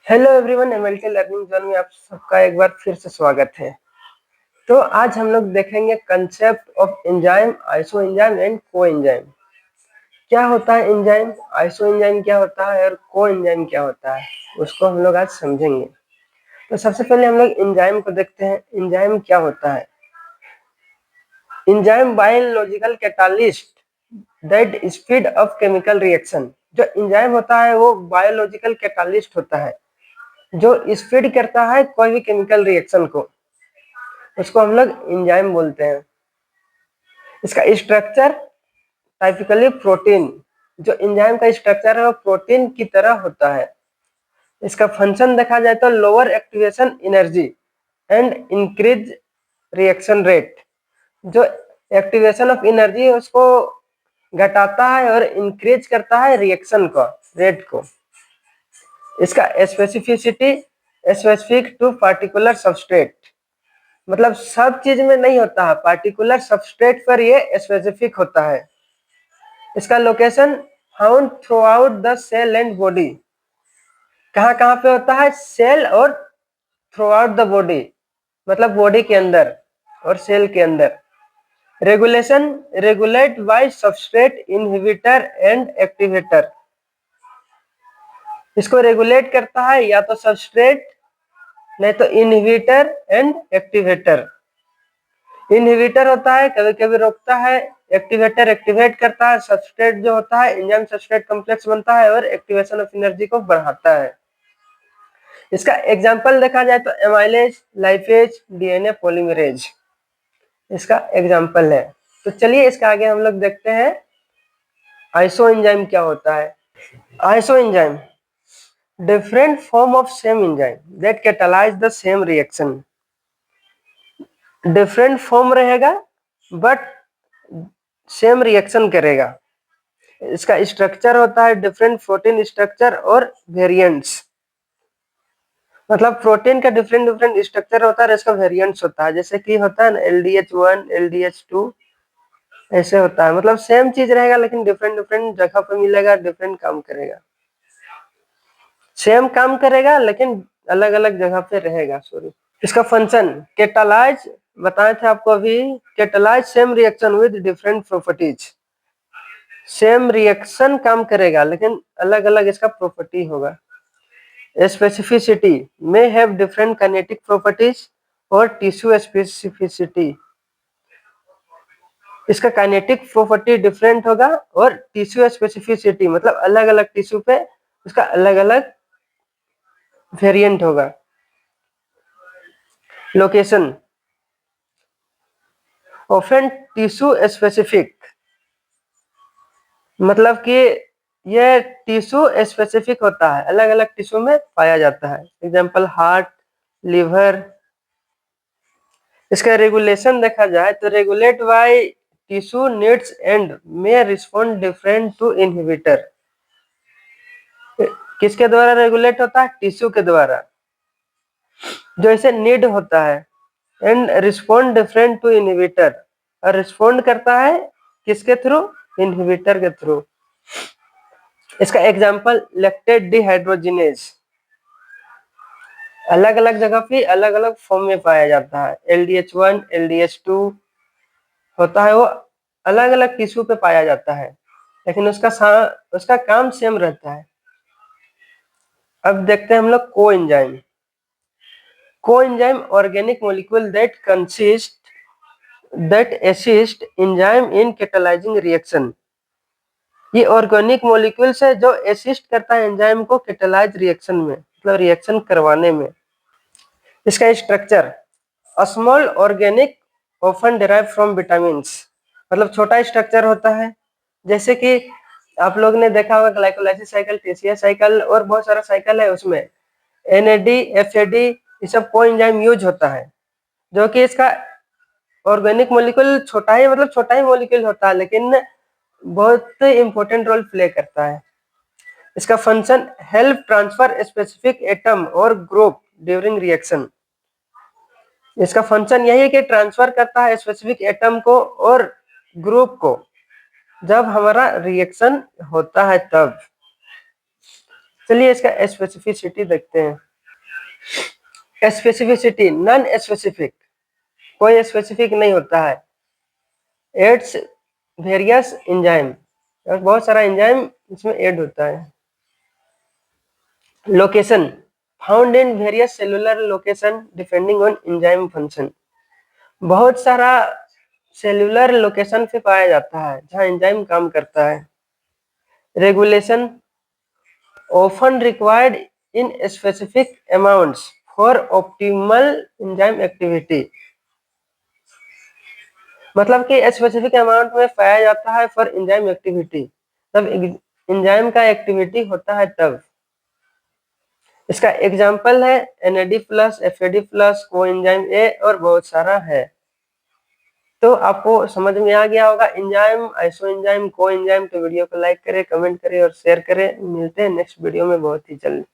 Hello everyone, MLT learning zone में आप सबका एक बार फिर से स्वागत है। तो आज हम लोग देखेंगे concept of enzyme, iso enzyme and को एंजाइम। क्या होता है एंजाइम, आइसो एंजाइम क्या होता है और को एंजाइम क्या होता है, उसको हम लोग आज समझेंगे। तो सबसे पहले हम लोग एंजाइम को देखते हैं। एंजाइम क्या होता है? Enzyme biological catalyst that speed up chemical reaction. जो एंजाइम होता है वो बायोलॉजिकल कैटालिस्ट होता है जो स्पीड करता है कोई भी केमिकल रिएक्शन को, उसको हम लोग एंजाइम बोलते हैं। इसका स्ट्रक्चर टाइपिकली प्रोटीन, जो एंजाइम का स्ट्रक्चर है वो प्रोटीन की तरह होता है। इसका फंक्शन देखा जाए तो lower activation energy and increase reaction rate. जो एक्टिवेशन ऑफ एनर्जी है उसको घटाता है और इंक्रीज करता है रिएक्शन को, रेट को। इसका specificity specific to particular substrate, मतलब सब चीज में नहीं होता है, पार्टिकुलर सबस्ट्रेट पर ये स्पेसिफिक होता है। इसका location found throughout the cell and body. कहाँ कहाँ पे होता है? सेल और थ्रू आउट द बॉडी, मतलब बॉडी के अंदर और सेल के अंदर। Regulation regulate by substrate inhibitor and activator. इसको रेगुलेट करता है या तो सबस्ट्रेट, नहीं तो इनहिबिटर एंड एक्टिवेटर। इनहिबिटर होता है, कभी कभी रोकता है। एक्टिवेटर एक्टिवेट करता है। सबस्ट्रेट जो होता है एंजाइम सबस्ट्रेट कॉम्प्लेक्स बनता है और एक्टिवेशन ऑफ एनर्जी को बढ़ाता है। इसका एग्जांपल देखा जाए तो एमाइलेज, लाइपेज, डीएनए पॉलीमरेज इसका एग्जांपल है। तो चलिए इसके आगे हम लोग देखते हैं आइसो एंजाइम क्या होता है। Iso enzyme different form of same enzyme that catalyse the same reaction. Different form रहेगा बट सेम रिएक्शन करेगा। इसका स्ट्रक्चर होता है डिफरेंट प्रोटीन स्ट्रक्चर और वेरिएंट्स, मतलब प्रोटीन का डिफरेंट डिफरेंट स्ट्रक्चर होता है और इसका वेरिएंट्स होता है। जैसे कि होता है ना LDH1, LDH2, ऐसे होता है। मतलब सेम चीज रहेगा लेकिन डिफरेंट डिफरेंट जगह पे मिलेगा, डिफरेंट काम करेगा। सेम काम करेगा लेकिन अलग अलग जगह पे रहेगा। सॉरी। इसका फंक्शन कैटालाइज, बताए थे आपको अभी, catalyse same reaction with different properties. Same reaction काम करेगा लेकिन अलग अलग इसका प्रॉपर्टी होगा। Specificity may have different kinetic properties और टिश्यू स्पेसिफिसिटी। इसका काइनेटिक प्रॉपर्टी डिफरेंट होगा और टिश्यू स्पेसिफिसिटी मतलब अलग अलग टिश्यू पे उसका अलग अलग वेरिएंट होगा। लोकेशन ऑफन टिश्यू स्पेसिफिक, मतलब कि यह टिश्यू स्पेसिफिक होता है, अलग अलग टिश्यू में पाया जाता है। Example heart, liver. इसका रेगुलेशन देखा जाए तो regulate by tissue needs and may respond different to inhibitor. किसके द्वारा रेगुलेट होता है? टिश्यू के द्वारा, जो इसे नीड होता है। And respond different to inhibitor, और रिस्पॉन्ड करता है किसके थ्रू? इनहिबिटर के थ्रू। इसका एग्जांपल लैक्टेट डिहाइड्रोजिनेज, अलग अलग जगह पे अलग अलग फॉर्म में पाया जाता है। LDH1, LDH2 होता है, वो अलग अलग टिश्यू पे पाया जाता है लेकिन उसका काम सेम रहता है। अब देखते हैं हम लोग coenzyme. Coenzyme organic molecule that assist enzyme in catalysing reaction. ये ऑर्गेनिक मॉलिक्यूल्स है जो असिस्ट करता है एंजाइम को कैटालाइज रिएक्शन में, मतलब रिएक्शन करवाने में। इसका structure small organic often derive from vitamins, मतलब छोटा स्ट्रक्चर होता है। जैसे कि आप लोग ने देखा होगा ग्लाइकोलाइसिस साइकिल, TCA साइकिल और बहुत सारा साइकिल है, उसमें NAD, FAD ये सब को एंजाइम यूज होता है। जो कि इसका ऑर्गेनिक मॉलिक्यूल छोटा ही, मतलब छोटा ही मॉलिक्यूल होता है लेकिन बहुत इंपॉर्टेंट रोल प्ले करता है। इसका function help transfer specific atom और ग्रुप ड्यूरिंग रिएक्शन। इसका फंक्शन यही है कि ट्रांसफर करता है स्पेसिफिक एटम को और ग्रुप को जब हमारा रिएक्शन होता है तब। चलिए इसका स्पेसिफिसिटी देखते हैं। स्पेसिफिसिटी, नॉन स्पेसिफिक, कोई स्पेसिफिक नहीं होता है। एड्स वेरियस एंजाइम, बहुत सारा एंजाइम इसमें ऐड होता है। Location, found in various cellular location depending on enzyme function, बहुत सारा सेलुलर लोकेशन पे पाया जाता है जहां एंजाइम काम करता है। Regulation, often required in specific amounts for optimal enzyme activity, मतलब कि स्पेसिफिक अमाउंट में पाया जाता है फॉर एंजाइम एक्टिविटी, तब एंजाइम का एक्टिविटी होता है तब। इसका एग्जांपल है NAD+, FAD+, कोएंजाइम ए और बहुत सारा है। तो आपको समझ में आ गया होगा एंजाइम, आइसो एंजाइम, को एंजाइम। तो वीडियो को लाइक करें, कमेंट करें और शेयर करें। मिलते हैं नेक्स्ट वीडियो में बहुत ही जल्द।